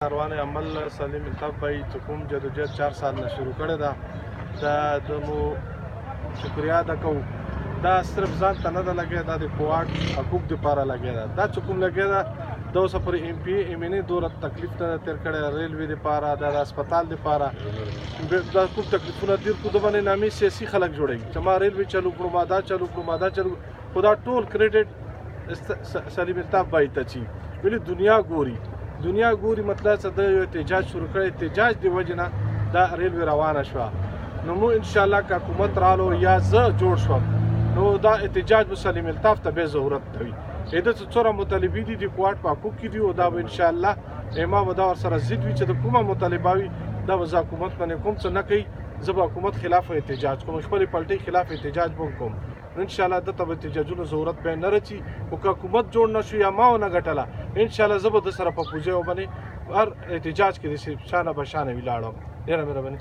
کاروان عمل سلیم الطف بھائی چې کوم جدوجہد 4 سال نه شروع کړې ده د مو شکریا ده کوو دا صرف ځان ته نه ده لګیا دا د کوواټ حقوق دپاره لګیا ده دا چې کوم لګیا ده دا اوسه پورې ایم پی ایم این ای دوره تکلیف نه ده تېر کړی ریلوې دپاره د هسپتال دپاره دا کوم تکلیفونه ډېر کو د باندې نامي سیاسي خلک جوړوي چې ما ریلوې چلو کړو ما دا چلو کړو ما دا چلو خو دا ټول کریډټ سلیم الطف بھائی ته چی ولې دنیا ګوري مطلب څه د یو احتجاج شروع کړی احتجاج د وجې نه دا ریلوې روانه شوه نو مو انشاءالله که حکومت رالو یا زه جوړ شوم نو دا احتجاج به سلیم الطف ته بې ضرورت ته وي د څه څومره مطالبې دي د کوواټ په حقوق کې دي او دا به انشاءالله ما به دا ورسره ضد وي چې د کومه مطالبه وي دا به زه حکومت باندې کوم څه نه کوي زه به حکومت خلاف احتجاج کوم خپلې پالټۍ خلاف احتجاج به کوم انشاءالله دته به احتجاجونو ضرورت به نه رسي او که حکومت جوړ نه شو یا ما ونه ګټله انشاءالله زه به د سره په پوزیو باندې هر احتجاج کې د شانه به شانه ولاړم ډېره مهرباني